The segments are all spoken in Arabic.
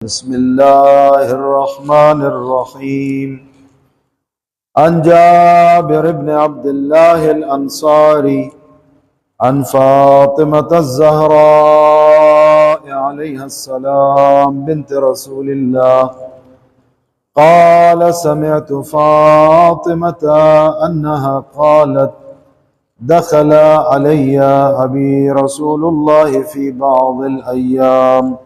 بسم الله الرحمن الرحيم. عن جابر بن عبد الله الأنصاري عن فاطمة الزهراء عليها السلام بنت رسول الله قال: سمعت فاطمة أنها قالت: دخل علي أبي رسول الله في بعض الأيام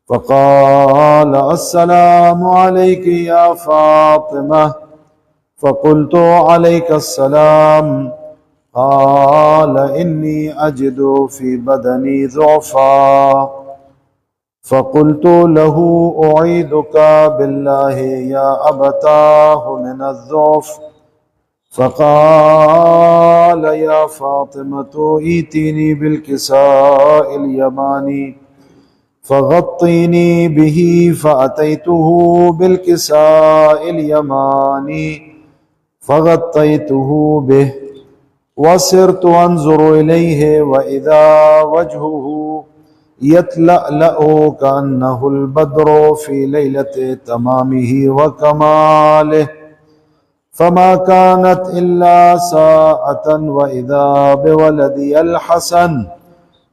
فقال: السلام عليك يا فاطمة. فقلت: عليك السلام. قال: إني أجد في بدني ضعفا. فقلت له: أعيذك بالله يا أبتاه من الضعف. فقال: يا فاطمة ائتني بالكساء اليماني فغطيني به. فأتيته بالكساء اليماني فغطيته به وسرت أنظر إليه وإذا وجهه يتلألأ كأنه البدر في ليلة تمامه وكماله. فما كانت إلا ساعة وإذا بولدي الحسن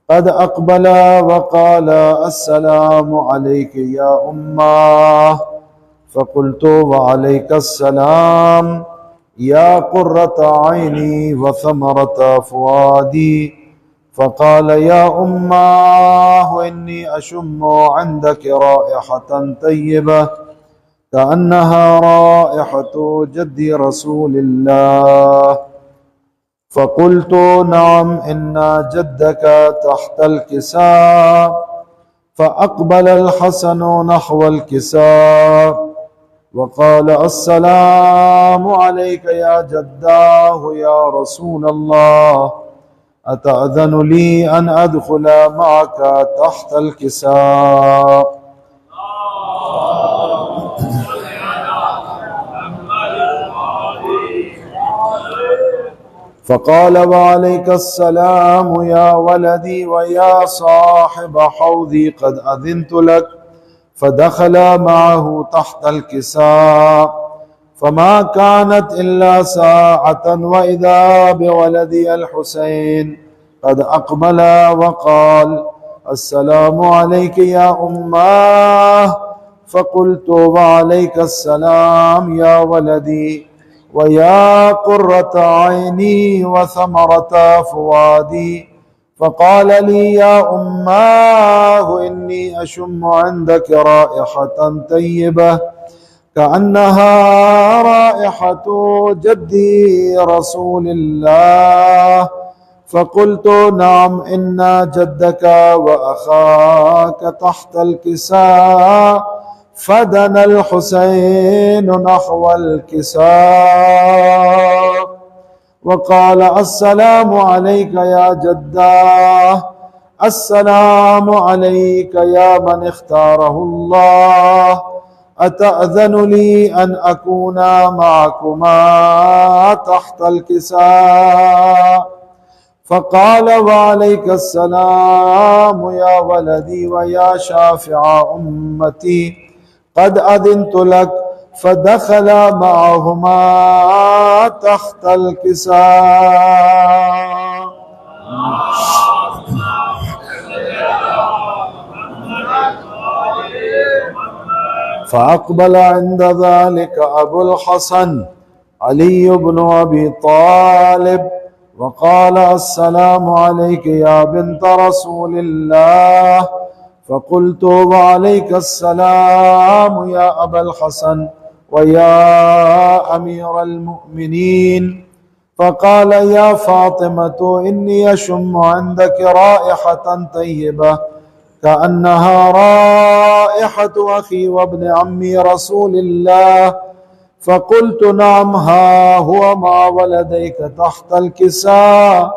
قد أقبل وقال: السلام عليك يا أماه. فقلت: وعليك السلام يا قرة عيني وثمرة فؤادي. فقال: يا أماه إني أشم عندك رائحة طيبة كأنها رائحة جد رسول الله. فقلت: نعم إن جدك تحت الكساء. فأقبل الحسن نحو الكساء وقال: السلام عليك يا جداه يا رسول الله، أتأذن لي أن أدخل معك تحت الكساء؟ فقال: وعليك السلام يا ولدي ويا صاحب حوضي، قد أذنت لك. فدخل معه تحت الكساء فما كانت إلا ساعة وإذا بولدي الحسين قد أقبل وقال: السلام عليك يا أماه. فقلت: وعليك السلام يا ولدي ويا قرة عيني وثمرة فؤادي. فقال لي: يا أماه إني أشم عندك رائحة طيبة كأنها رائحة جدي رسول الله. فقلت: نعم إن جدك وأخاك تحت الكساء. فدنا الحسين نحو الكساء وقال: السلام عليك يا جداه، السلام عليك يا من اختاره الله، أتأذن لي أن أكون معكما تحت الكساء؟ فقال: وعليك السلام يا ولدي ويا شافع أمتي، قد أذنت لك. فدخل معهما تحت الكساء. فأقبل عند ذلك أبو الحسن علي بن أبي طالب وقال: السلام عليك يا بنت رسول الله. فقلت: وعليك السلام يا أبا الحسن ويا أمير المؤمنين. فقال: يا فاطمة إني أشم عندك رائحة طيبة كأنها رائحة أخي وابن عمي رسول الله. فقلت: نعم، ها هو مع ولديك تحت الكساء.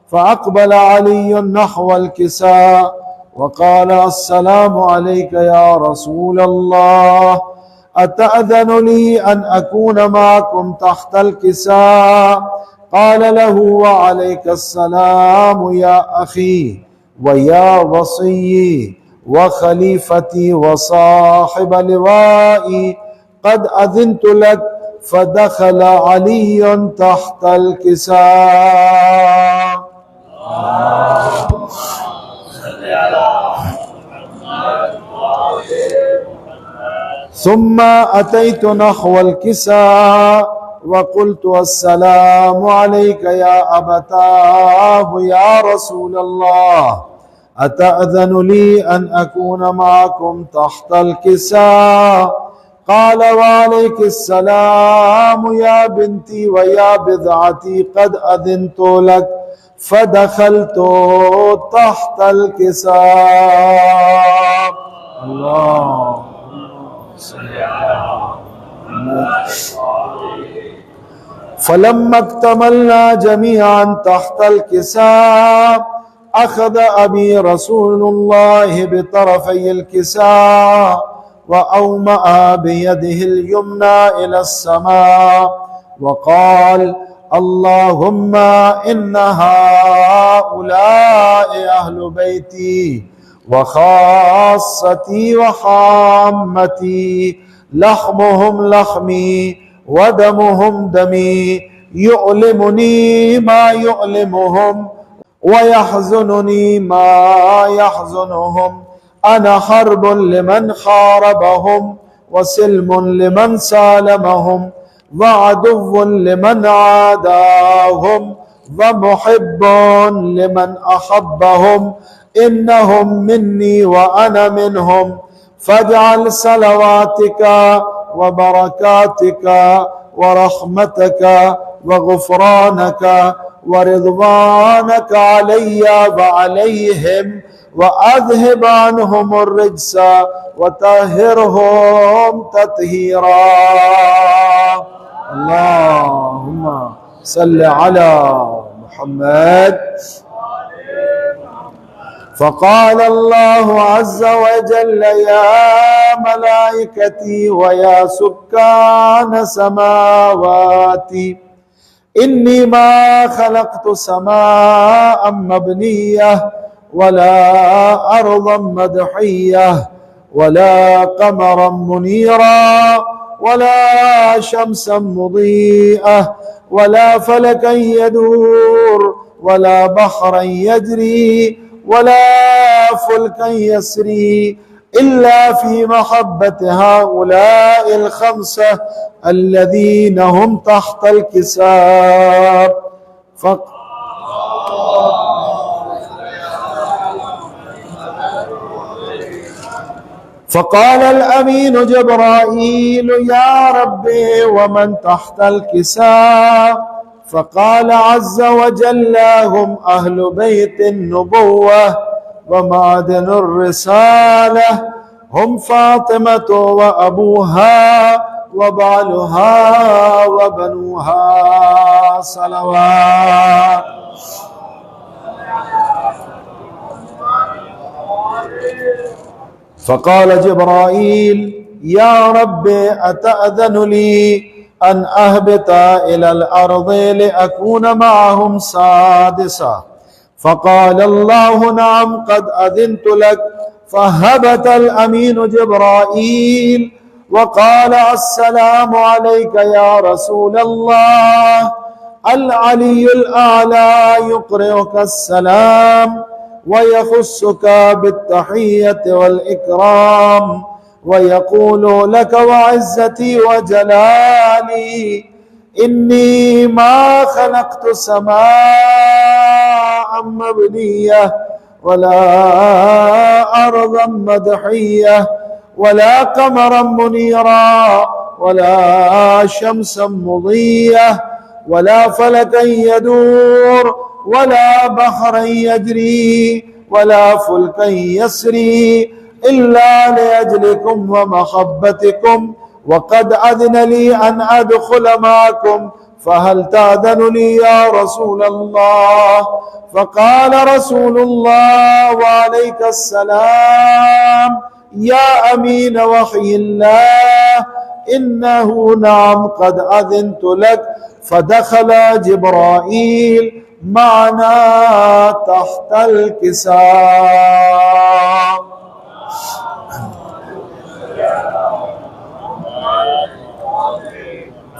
فأقبل علي نحو الكساء وقال: السلام عليك يا رسول الله، أتأذن لي أن أكون معكم تحت الكساء؟ قال له: وعليك السلام يا أخي ويا وصي وخليفتي وصاحب لوائي قد أذنت لك. فدخل علي تحت الكساء. ثم أتيت نحو الكساء وقلت السلام عليك يا أبتاه يا رسول الله، أتأذن لي أن أكون معكم تحت الكساء؟ قال وعليك السلام يا بنتي ويا بضعتي، قد أذنت لك. فدخلت تحت الكساء. الله فلما اكتملنا جميعا تحت الكساء أخذ أبي رسول الله بطرفي الكساء وأومأ بيده اليمنى إلى السماء وقال اللهم إن هؤلاء أهل بيتي وخاصتي وحامتي، لحمهم لحمي ودمهم دمي، يؤلمني ما يؤلمهم ويحزنني ما يحزنهم. أنا حرب لمن حاربهم وسلم لمن سالمهم وعدو لمن عاداهم ومحب لمن أحبهم. إنهم مني وأنا منهم، فاجعل صلواتك وبركاتك ورحمتك وغفرانك ورضوانك علي وعليهم، وأذهب عنهم الرجس وطهرهم تطهيرا. اللهم صل على محمد. فقال الله عز وجل يا ملائكتي ويا سكان سماواتي، إني ما خلقت سماء مبنية ولا أرضا مدحية ولا قمرا منيرا ولا شمسا مضيئة ولا فلكا يدور ولا بحرا يجري ولا فلكا يسري إلا في محبة هؤلاء الخمسة الذين هم تحت الكساء. فقال الأمين جبرائيل يا ربي ومن تحت الكساء؟ فقال عز وجل هم أهل بيت النبوة ومعدن الرسالة، هم فاطمة وأبوها وبعلها وبنوها صلوات. فقال جبرائيل يا رب أتأذن لي أن أهبط إلى الأرض لأكون معهم سادسا؟ فقال الله نعم قد أذنت لك. فهبط الأمين جبرائيل وقال السلام عليك يا رسول الله. العلي الأعلى يقرئك السلام ويخصك بالتحية والإكرام ويقول لك وعزتي وجلالي إني ما خلقت سماء مبنية ولا أرضا مدحية ولا قمرا منيرا ولا شمسا مضية ولا فلكا يدور ولا بحرا يجري ولا فلكا يسري إلا لأجلكم ومحبتكم، وقد أذن لي أن أدخل معكم، فهل تأذن لي يا رسول الله؟ فقال رسول الله وعليك السلام يا أمين وحي الله إنه نعم قد أذنت لك. فدخل جبرائيل معنا تحت الكساء.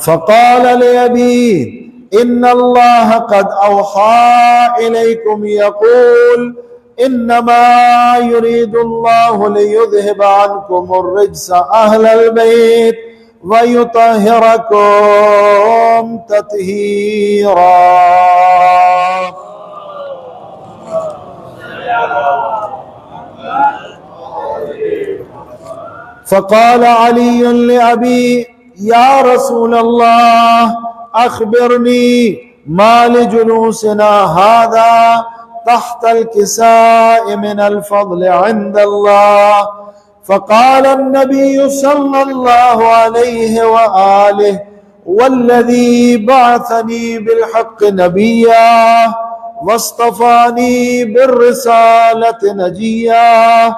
فقال لأبيه: إن الله قد أوحى إليكم يقول: إنما يريد الله ليذهب عنكم الرجس أهل البيت ويطهركم تطهيرا. فقال علي لأبيه: يا رسول الله، أخبرني ما لجلوسنا هذا تحت الكساء من الفضل عند الله. فقال النبي صلى الله عليه وآله: والذي بعثني بالحق نبيا واصطفاني بالرسالة نجيا،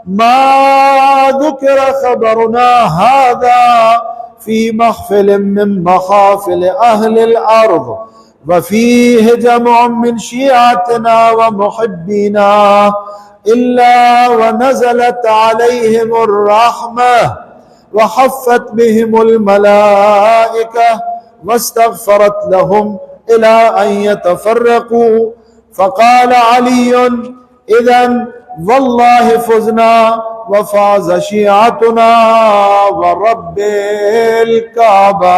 ما ذكر خبرنا هذا في محفل من محافل أهل الأرض وفيه جمع من شيعتنا ومحبينا إلا ونزلت عليهم الرحمة وحفت بهم الملائكة واستغفرت لهم إلى أن يتفرقوا. فقال علي: إذن والله فزنا وفاز شيعتنا ورب الكعبة.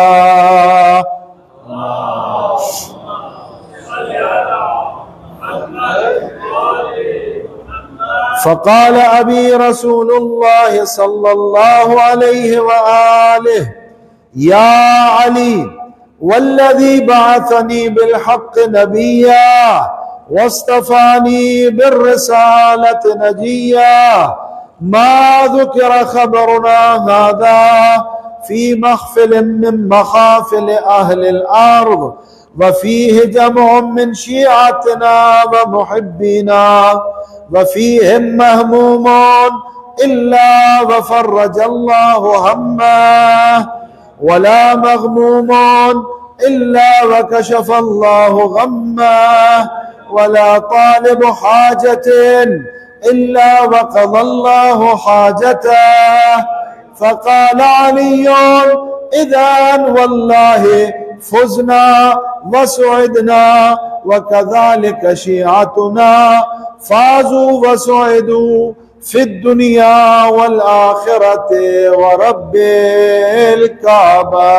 فقال أبي رسول الله صلى الله عليه وآله: يا علي، والذي بعثني بالحق نبيا واصطفاني بالرسالة نجيا، ما ذكر خبرنا هذا في محفل من محافل أهل الأرض وفيه جمع من شيعتنا ومحبينا وفيهم مهمومون إلا وفرج الله همه، ولا مغمومون إلا وكشف الله غمه، ولا طالب حاجة إلا وقضى الله حاجته. فقال علي: إذن والله فزنا وسعدنا، وكذلك شيعتنا فازوا وسعدوا في الدنيا والآخرة ورب الكعبة.